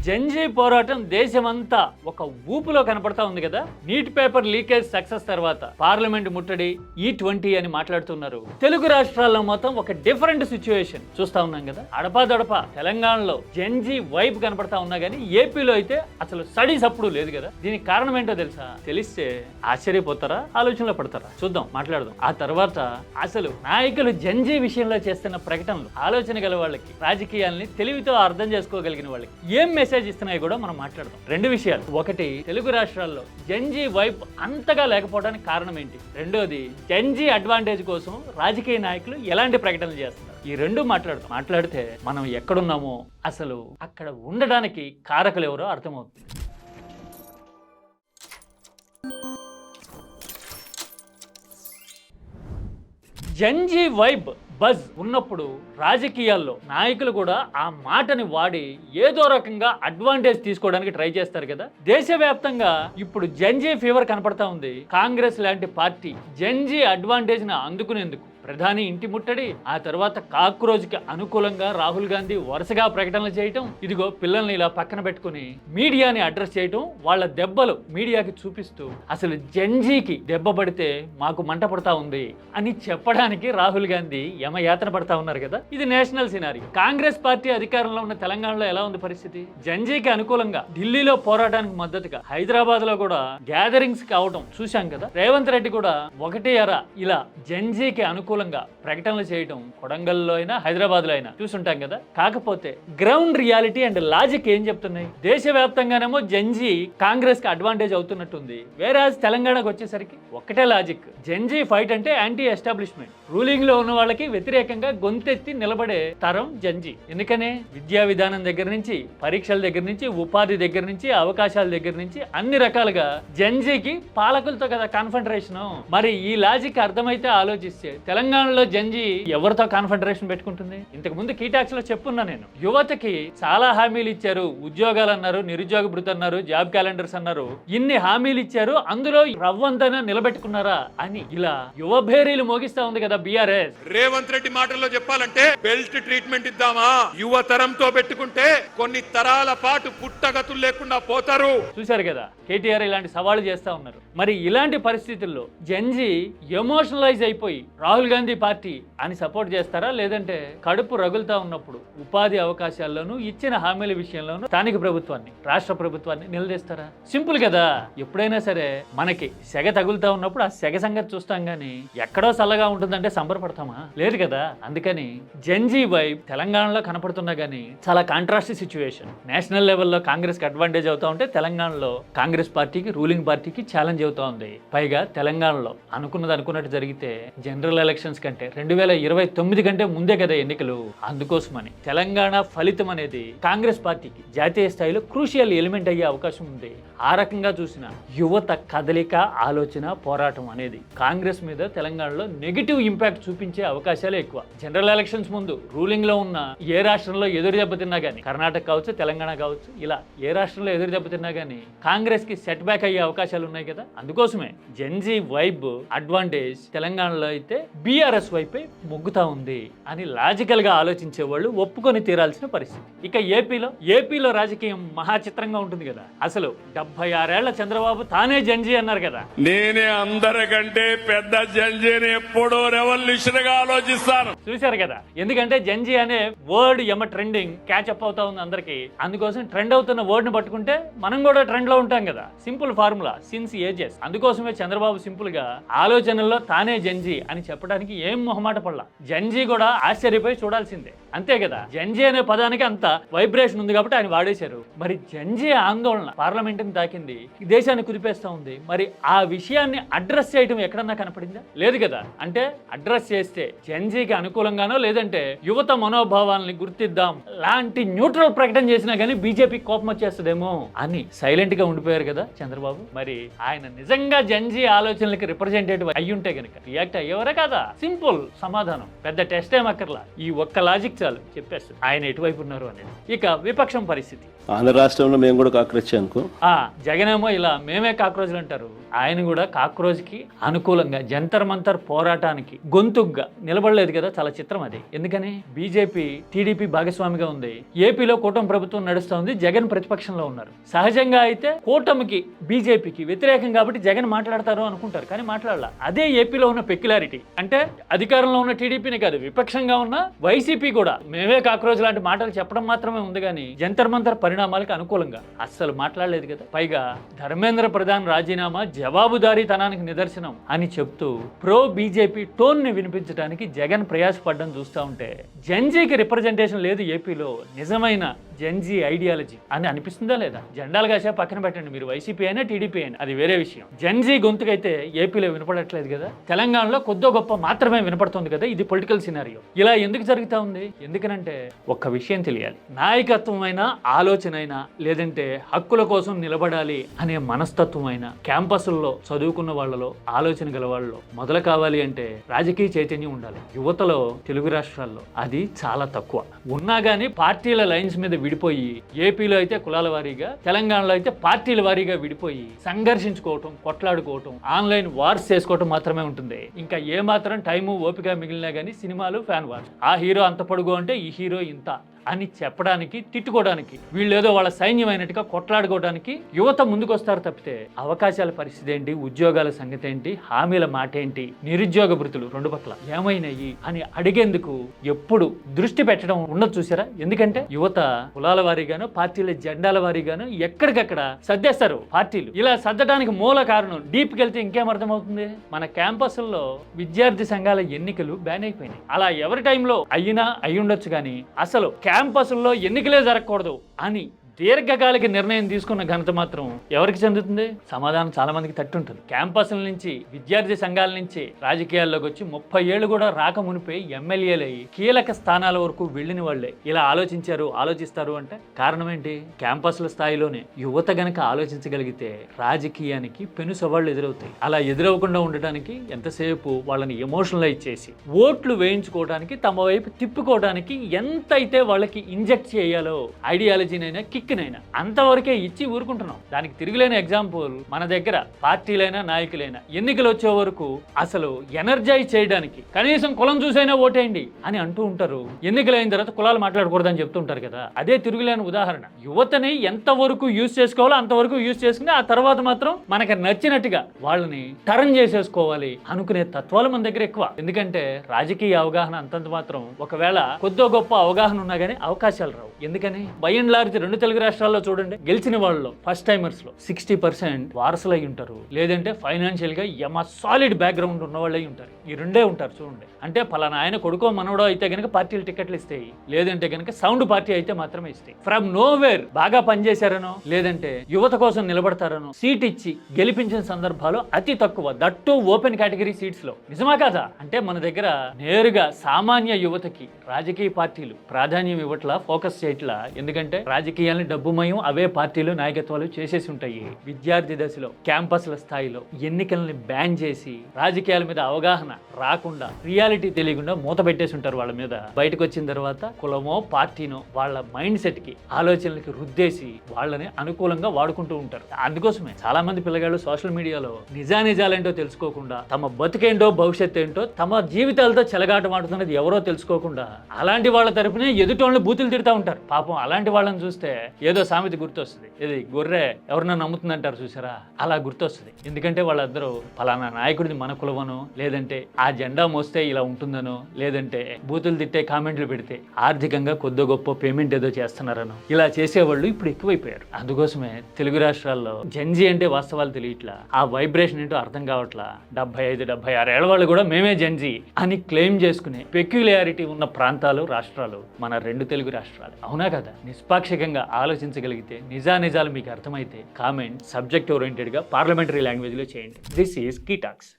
Gen Z పోరాటం దేశమంతా ఒక ఊపులో కనపడతా ఉంది కదా. నీట్ పేపర్ లీకేజ్ సక్సెస్ తర్వాత పార్లమెంట్ ముట్టడి E20 అని మాట్లాడుతున్నారు. తెలుగు రాష్ట్రాల్లో మొత్తం ఒక డిఫరెంట్ సిచ్యువేషన్ చూస్తా ఉన్నాం కదా. అడపాదడప తెలంగాణలో జెన్జీ వైబ్ కనపడతా ఉన్నా కానీ ఏపీలో అయితే అసలు స్టడీస్ అప్పుడు లేదు కదా. దీనికి కారణం ఏంటో తెలుసా? తెలిస్తే ఆశ్చర్యపోతారా, ఆలోచనలో పడతారా? చూద్దాం, మాట్లాడదాం. ఆ తర్వాత అసలు నాయకులు జెన్జీ విషయంలో చేస్తున్న ప్రకటనలు ఆలోచన గల వాళ్ళకి, రాజకీయాల్ని తెలివితో అర్థం చేసుకోగలిగిన వాళ్ళకి ఏం మెసేజ్ ఇస్తున్నాయి కూడా మనం మాట్లాడదాం. రెండు విషయాలు. ఒకటి, తెలుగు రాష్ట్రాల్లో జెన్జీ వైబ్ అంతగా లేకపోవడానికి కారణం ఏంటి? రెండోది, జెన్జీ అడ్వాంటేజ్ కోసం రాజకీయ నాయకులు ఎలాంటి ప్రకటనలు చేస్తున్నారు? ఈ రెండు మాట్లాడతాం. మాట్లాడితే మనం ఎక్కడున్నామో, అసలు అక్కడ ఉండడానికి కారకులు ఎవరో అర్థమవుతుంది. జెన్జీ వైబ్ బజ్ ఉన్నప్పుడు రాజకీయాల్లో నాయకులు కూడా ఆ మాటని వాడి ఏదో రకంగా అడ్వాంటేజ్ తీసుకోవడానికి ట్రై చేస్తారు కదా. దేశవ్యాప్తంగా ఇప్పుడు జెన్జీ ఫీవర్ కనపడతా ఉంది. కాంగ్రెస్ లాంటి పార్టీ జెన్జీ అడ్వాంటేజ్ ని అందుకునేందుకు ప్రధాని ఇంటి ముట్టడి, ఆ తర్వాత కాక్రోజ్కి అనుకూలంగా రాహుల్ గాంధీ వరుసగా ప్రకటనలు చేయటం, ఇదిగో పిల్లల్ని ఇలా పక్కన పెట్టుకుని మీడియాని అడ్రస్ చేయటం, వాళ్ళ దెబ్బలు మీడియాకి చూపిస్తూ అసలు జెన్జీకి దెబ్బ పడితే మాకు మంట పడతా ఉంది అని చెప్పడానికి రాహుల్ గాంధీ యమయాతన పడతా ఉన్నారు కదా. ఇది నేషనల్ సినారీ. కాంగ్రెస్ పార్టీ అధికారంలో ఉన్న తెలంగాణలో ఎలా ఉంది పరిస్థితి? జెన్జీకి అనుకూలంగా ఢిల్లీలో పోరాటానికి మద్దతుగా హైదరాబాద్ లో కూడా గ్యాదరింగ్స్ కావడం చూశాం కదా. రేవంత్ రెడ్డి కూడా ఒకటి అరా ఇలా జెన్జీకి అనుకూలంగా ప్రకటనలు చేయడం కొడంగల్లో అయినా హైదరాబాద్ లో అయినా చూసుంటాం కదా. కాకపోతే గ్రౌండ్ రియాలిటీ అండ్ లాజిక్ ఏం చెప్తున్నాయి? దేశవ్యాప్తంగానేమో జెన్జీ కాంగ్రెస్ కి అడ్వాంటేజ్ అవుతున్నట్టుంది. వేరే తెలంగాణకు వచ్చేసరికి ఒకటే లాజిక్. జెన్జీ ఫైట్ అంటే యాంటీ ఎస్టాబ్లిష్మెంట్, రూలింగ్ లో ఉన్న వాళ్ళకి వ్యతిరేకంగా గొంతెత్తి నిలబడే తరం జెన్జీ. ఎందుకనే? విద్యా విధానం దగ్గర నుంచి, పరీక్షల దగ్గర నుంచి, ఉపాధి దగ్గర నుంచి, అవకాశాల దగ్గర నుంచి అన్ని రకాలుగా జెన్జీకి పాలకులతో కదా కాన్ఫెడరేషన్. మరి ఈ లాజిక్ అర్థమైతే ఆలోచిస్తే తెలంగాణలో జెన్జీ ఎవరితో కాన్ఫెడరేషన్ పెట్టుకుంటుంది? ఇంతకు ముందు కీటాక్స్ లో చెప్పున్నా నేను. యువతకి చాలా హామీలు ఇచ్చారు. ఉద్యోగాలు అన్నారు, నిరుద్యోగ భృతి అన్నారు, జాబ్ క్యాలెండర్స్ అన్నారు. ఇన్ని హామీలు ఇచ్చారు, అందులో రవ్వంతైనా నిలబెట్టుకున్నారా అని ఇలా యువ భేరీలు మోగిస్తా ఉంది కదా బీఆర్ఎస్. రేవంత్ రెడ్డి మాటల్లో చెప్పాలంటే బెల్ట్ ట్రీట్మెంట్ ఇద్దామా, యువ తరంతో పెట్టుకుంటే కొన్ని తరాల పాటు పుట్టగతులు లేకుండా పోతారు. చూశారు కదా, కేటీఆర్ ఇలాంటి సవాళ్లు చేస్తా ఉన్నారు. మరి ఇలాంటి పరిస్థితుల్లో జెన్జీ ఎమోషనలైజ్ అయిపోయి రాహుల్ గాంధీ పార్టీ అని సపోర్ట్ చేస్తారా, లేదంటే కడుపు రగులుతా ఉన్నప్పుడు ఉపాధి అవకాశాల్లోనూ ఇచ్చిన హామీల విషయంలోనూ స్థానిక ప్రభుత్వాన్ని, రాష్ట్ర ప్రభుత్వాన్ని నిలదీస్తారా? సింపుల్ కదా. ఎప్పుడైనా సరే మనకి సెగ తగులుతా ఉన్నప్పుడు ఆ సెగ సంగతి చూస్తాం గానీ ఎక్కడో చల్లగా ఉంటుందంటే సంబరపడతామా? లేదు కదా. అందుకని జెన్జీ వైబ్ తెలంగాణలో కనపడుతున్నా గానీ చాలా కాంట్రాస్ట్ సిచ్యువేషన్. నేషనల్ లెవెల్లో కాంగ్రెస్ కి అడ్వాంటేజ్ అవుతా ఉంటే తెలంగాణలో కాంగ్రెస్ పార్టీకి, రూలింగ్ పార్టీకి ఛాలెంజ్ అవుతా ఉంది. పైగా తెలంగాణలో అనుకున్నది అనుకున్నట్టు జరిగితే జనరల్ ఎలక్షన్స్ కంటే 2029 కంటే ముందే కదా ఎన్నికలు. అందుకోసమని తెలంగాణ ఫలితం అనేది కాంగ్రెస్ పార్టీకి జాతీయ స్థాయిలో క్రూషియల్ ఎలిమెంట్ అయ్యే అవకాశం ఉంది. ఆ రకంగా చూసిన యువత కదలిక, ఆలోచన, పోరాటం అనేది కాంగ్రెస్ మీద తెలంగాణలో నెగిటివ్ ఇంపాక్ట్ చూపించే అవకాశాలే ఎక్కువ. జనరల్ ఎలక్షన్స్ ముందు రూలింగ్ లో ఉన్న ఏ రాష్ట్రంలో ఎదురు దెబ్బతిన్నా గానీ, కర్ణాటక కావచ్చు, తెలంగాణ కావచ్చు, ఇలా ఏ రాష్ట్రంలో ఎదురు దెబ్బతిన్నా గానీ కాంగ్రెస్ కి సెట్ బ్యాక్ అయ్యే అవకాశాలు ఉన్నాయి కదా. అందుకోసమే జెన్జీ వైబ్ అడ్వాంటేజ్ తెలంగాణలో అయితే బీఆర్ఎస్ వైపే మొగ్గుతా ఉంది అని లాజికల్ గా ఆలోచించే వాళ్ళు ఒప్పుకొని తీరాల్సిన పరిస్థితి. ఇక ఏపీలో రాజకీయం మహా చిత్రంగా ఉంటుంది కదా. అసలు 76 ఏళ్ల చంద్రబాబు తానే జెన్జీ అన్నారు కదా. నేనే అందరికంటే పెద్ద జెన్జీని ఎప్పుడో రెవల్యూషన్ గా ఆలోచిస్తాను. చూశారు కదా. ఎందుకంటే జెన్జీ అనే వర్డ్ ట్రెండింగ్ క్యాచ్ అప్ అవుతా ఉంది అందరికి. అందుకోసం ట్రెండ్ అవుతున్న వర్డ్ ని పట్టుకుంటే మనం కూడా ట్రెండ్ లో ఉంటాం కదా. Simple formula since ages. అందుకోసమే చంద్రబాబు సింపుల్ గా ఆలోచనల్లో తానే జెన్జీ అని చెప్పడానికి ఏం మొహమాట పడలా. జెన్జీ కూడా ఆశ్చర్యపోయి చూడాల్సిందే. అంతే కదా. జెన్జీ అనే పదానికి అంత వైబ్రేషన్ ఉంది కాబట్టి ఆయన వాడేశారు. మరి జెన్జీ ఆందోళన పార్లమెంట్ ని తాకింది, దేశాన్ని కుదిపేస్తా ఉంది. మరి ఆ విషయాన్ని అడ్రస్ చేయడం ఎక్కడన్నా కనపడిందా? లేదు కదా. అంటే అడ్రస్ చేస్తే జెన్జీకి అనుకూలంగానో, లేదంటే యువత మనోభావాలని గుర్తిద్దాం లాంటి న్యూట్రల్ ప్రకటన చేసినా గానీ బీజేపీ కోపం వచ్చేస్తుందేమో అని సైలెంట్ గా ఉండిపోయారు కదా చంద్రబాబు. మరి ఆయన నిజంగా జెన్జీ ఆలోచనలకి రిప్రజెంటేటివ్ అయ్యుంటే గనక రియాక్ట్ అయ్యేవారే కదా. సింపుల్ సమాధానం, పెద్ద టెస్ట్ ఏమక్కర్లా. ఈ ఒక్క లాజిక్ చాలు చెప్పేస్తారు ఆయన ఎటువైపు ఉన్నారు అనేది. ఇక విపక్షం పరిస్థితి. ఆంధ్ర రాష్ట్రంలో మేము కూడా కాకరొచ్చే అనుకో. జగన్ ఏమో ఇలా మేమే కాక్రోజులు అంటారు. ఆయన కూడా కాక్రోజ్కి అనుకూలంగా జంతర్ మంతర్ పోరాటానికి గొంతుగ్గా నిలబడలేదు కదా. చాలా చిత్రం అది. ఎందుకని బీజేపీ టీడీపీ భాగస్వామిగా ఉంది, ఏపీలో కూటమి ప్రభుత్వం నడుస్తోంది, జగన్ ప్రతిపక్షంలో ఉన్నారు. సహజంగా అయితే కూటమికి బీజేపీకి వ్యతిరేకం కాబట్టి జగన్ మాట్లాడతారు అనుకుంటారు, కానీ మాట్లాడాల. అదే ఏపీలో ఉన్న పెక్యులారిటీ. అంటే అధికారంలో ఉన్న టీడీపీని కాదు, విపక్షంగా ఉన్న వైసీపీ కూడా మేమే కాక్రోజ్ లాంటి మాటలు చెప్పడం మాత్రమే ఉంది, కానీ జంతర్ మంతర్ పరిణామాలకు అనుకూలంగా అస్సలు మాట్లాడలేదు కదా. పైగా ధర్మేంద్ర ప్రధాన్ రాజీనామా జవాబుదారీతనానికి నిదర్శనం అని చెప్తూ ప్రో బీజేపీ టోన్ ని వినిపించడానికి జగన్ ప్రయాసపడ్డం చూస్తూ ఉంటే జెన్జీకి రిప్రజెంటేషన్ లేదు ఏపీలో. నిజమైన జెన్జీ ఐడియాలజీ అని అనిపిస్తుందా లేదా? జెండాలు కాసే పక్కన పెట్టండి, మీరు వైసీపీ అయినా టీడీపీ అయినా అది వేరే విషయం. జెన్జీ గొంతుకైతే ఏపీలో వినపడట్లేదు కదా, తెలంగాణలో కొద్దో గొప్ప మాత్రమే వినపడుతుంది కదా. ఇది పొలిటికల్ సినారియో. ఇలా ఎందుకు జరుగుతూ ఉంది? ఎందుకనంటే ఒక్క విషయం తెలియాలి. నాయకత్వమైనా ఆలోచనైనా లేదంటే హక్కుల కోసం నిలబడాలి అనే మనస్తత్వమైనా క్యాంపస్ల్లో చదువుకున్న వాళ్ళలో ఆలోచన గల వాళ్ళలో మొదలు కావాలి అంటే రాజకీయ చైతన్యం ఉండాలి. యువతలో తెలుగు రాష్ట్రాల్లో అది చాలా తక్కువ. ఉన్నా గానీ పార్టీల లైన్స్ మీద విడిపోయి, ఏపీలో అయితే కులాల వారీగా, తెలంగాణలో అయితే పార్టీల వారీగా విడిపోయి సంఘర్షించుకోవటం, కొట్లాడుకోవటం, ఆన్లైన్ వార్స్ చేసుకోవటం మాత్రమే ఉంటుంది. ఇంకా ఏ మాత్రం టైము ఓపిక మిగిలినా కానీ సినిమాలు, ఫ్యాన్ వార్స్. ఆ హీరో అంత పొడుగు అంటే ఈ హీరో ఇంత అని చెప్పడానికి, తిట్టుకోవడానికి, వీళ్ళేదో వాళ్ళ సైన్యం అయినట్టుగా కొట్లాడుకోవడానికి యువత ముందుకు వస్తారు తప్పితే అవకాశాల పరిస్థితి ఏంటి, ఉద్యోగాల సంగతి ఏంటి, హామీల మాట ఏంటి, నిరుద్యోగ భృతులు రెండు పట్ల ఏమైనాయి అని అడిగేందుకు ఎప్పుడు దృష్టి పెట్టడం ఉండదు చూసారా. ఎందుకంటే యువత కులాల వారీగాను, పార్టీల జెండాల వారీగాను ఎక్కడికక్కడ సర్దేస్తారు పార్టీలు. ఇలా సర్దడానికి మూల కారణం డీప్కి వెళ్తే ఇంకేం అర్థమవుతుంది? మన క్యాంపస్ల్లో విద్యార్థి సంఘాల ఎన్నికలు బ్యాన్ అయిపోయినాయి. అలా ఎవరి టైంలో అయినా అయి ఉండొచ్చు, కానీ అసలు క్యాంపస్ల్లో ఎన్నికలే జరగకూడదు అని దీర్ఘకాలిక నిర్ణయం తీసుకున్న ఘనత మాత్రం ఎవరికి చెందుతుంది? సమాధానం చాలా మందికి తట్టుంటుంది. క్యాంపస్ల నుంచి, విద్యార్థి సంఘాల నుంచి రాజకీయాల్లోకి వచ్చి 30 ఏళ్ళు కూడా రాక మునిపై ఎమ్మెల్యేలై కీలక స్థానాల వరకు వెళ్ళిన వాళ్లే ఇలా ఆలోచిస్తారు అంటే కారణం ఏంటి? క్యాంపస్ల స్థాయిలోనే యువత గనక ఆలోచించగలిగితే రాజకీయానికి పెను సవాళ్లు ఎదురవుతాయి. అలా ఎదురవ్వకుండా ఉండటానికి ఎంతసేపు వాళ్ళని ఎమోషనలైజ్ చేసి ఓట్లు వేయించుకోవడానికి, తమ వైపు తిప్పుకోవడానికి ఎంతైతే వాళ్ళకి ఇంజెక్ట్ చేయాలో ఐడియాలజీనైనా కిక్కినైనా అంతవరకే ఇచ్చి ఊరుకుంటున్నాం. దానికి తిరుగులేని ఎగ్జాంపుల్ మన దగ్గర పార్టీలైనా నాయకులైనా ఎన్నికలు వచ్చే వరకు అసలు ఎనర్జైజ్ చేయడానికి కనీసం కులం చూసైనా ఓటేయండి అని అంటూ ఉంటారు. ఎన్నికలైన తర్వాత కులాలు మాట్లాడకూడదని చెప్తుంటారు కదా. అదే తిరుగులేని ఉదాహరణ. యువతని ఎంతవరకు యూజ్ చేసుకోవాలో అంతవరకు యూజ్ చేసుకుని ఆ తర్వాత మాత్రం మనకి నచ్చినట్టుగా వాళ్ళని టర్న్ చేసేసుకోవాలి అనుకునే తత్వాలు మన దగ్గర ఎక్కువ. ఎందుకంటే రాజకీయ అవగాహన అంతంత మాత్రం, ఒకవేళ కొద్దో గొప్ప అవగాహన ఉన్నా కానీ అవకాశాలు రావు. ఎందుకని? బై అండ్ లార్జ్ రెండు తెలుగు రాష్ట్రాల్లో చూడండి, గెలిచిన వాళ్ళలో ఫస్ట్ టైమర్స్ లో 60% వారసులు అయి ఉంటారు, లేదంటే ఫైనాన్షియల్ గా సాలిడ్ బ్యాక్గ్రౌండ్ ఉన్న వాళ్ళు అయి ఉంటారు. ఈ రెండే ఉంటారు చూడండి. అంటే పలానా ఆయన కొడుకో మనవడో అయితే గనక పార్టీలు టికెట్లు ఇస్తాయి, లేదంటే గనక సౌండ్ పార్టీ అయితే మాత్రమే ఇస్తాయి. ఫ్రమ్ నోవేర్ బాగా పనిచేశారనో లేదంటే యువత కోసం నిలబడతారనో సీట్ ఇచ్చి గెలిపించిన సందర్భాలు అతి తక్కువ. దట్టు ఓపెన్ కేటగిరీ సీట్స్ లో. నిజమా కాదా? అంటే మన దగ్గర నేరుగా సామాన్య యువతకి రాజకీయ పార్టీలు ప్రాధాన్యం ఇవ్వట్లా, ఫోకస్ చేయట్లా. ఎందుకంటే రాజకీయాలను డబ్బుమయం అవే పార్టీలు, నాయకత్వాలు చేసేసి ఉంటాయి. విద్యార్థి దశలో క్యాంపస్ల స్థాయిలో ఎన్నికల్ని బ్యాన్ చేసి రాజకీయాల మీద అవగాహన రాకుండా, రియాలిటీ తెలియకుండా మూత పెట్టేసి ఉంటారు వాళ్ళ మీద. బయటకు వచ్చిన తర్వాత కులమో పార్టీనో వాళ్ళ మైండ్ సెట్ కి, ఆలోచనలకి రుద్దేసి వాళ్ళని అనుకూలంగా వాడుకుంటూ ఉంటారు. అందుకోసమే చాలా మంది పిల్లగాళ్ళు సోషల్ మీడియాలో నిజానిజాలేంటో తెలుసుకోకుండా, తమ బతుకేంటో భవిష్యత్ ఏంటో, తమ జీవితాలతో చెలగాట మాడుతున్నది ఎవరో తెలుసుకోకుండా అలాంటి వాళ్ళ తరపునే ఎదుటోళ్ళని బూతులు తిడతా ఉంటారు. పాపం అలాంటి వాళ్ళని చూస్తే ఏదో సామెత గుర్తొస్తుంది. ఇది గొర్రె ఎవరన్నా నమ్ముతుందంటారు చూసారా, అలా గుర్తొస్తుంది. ఎందుకంటే వాళ్ళందరూ పలానా నాయకుడిది మన కులవనో, లేదంటే ఆ జెండా మోస్తే ఇలా ఉంటుందనో, లేదంటే బూతులు తిట్టే కామెంట్లు పెడితే ఆర్థికంగా కొద్దో గొప్ప పేమెంట్ ఏదో చేస్తున్నారనో ఇలా చేసేవాళ్ళు ఇప్పుడు ఎక్కువైపోయారు. అందుకోసమే తెలుగు రాష్ట్రాల్లో జెన్జీ అంటే వాస్తవాలు తెలియట్లా, ఆ వైబ్రేషన్ ఏంటో అర్థం కావట్లా. 75-76 ఏళ్ల వాళ్ళు కూడా మేమే జెన్జీ అని క్లెయిమ్ చేసుకునే పెక్యులారిటీ ఉన్న ప్రాంతాలు, రాష్ట్రాలు మన రెండు తెలుగు రాష్ట్రాలు. అవునా కదా? నిష్పాక్షికంగా ఆలోచించగలిగితే, నిజానిజాలు మీకు అర్థమైతే కామెంట్ సబ్జెక్ట్ ఓరియంటెడ్గా పార్లమెంటరీ లాంగ్వేజ్లో చేయండి. This is key talks.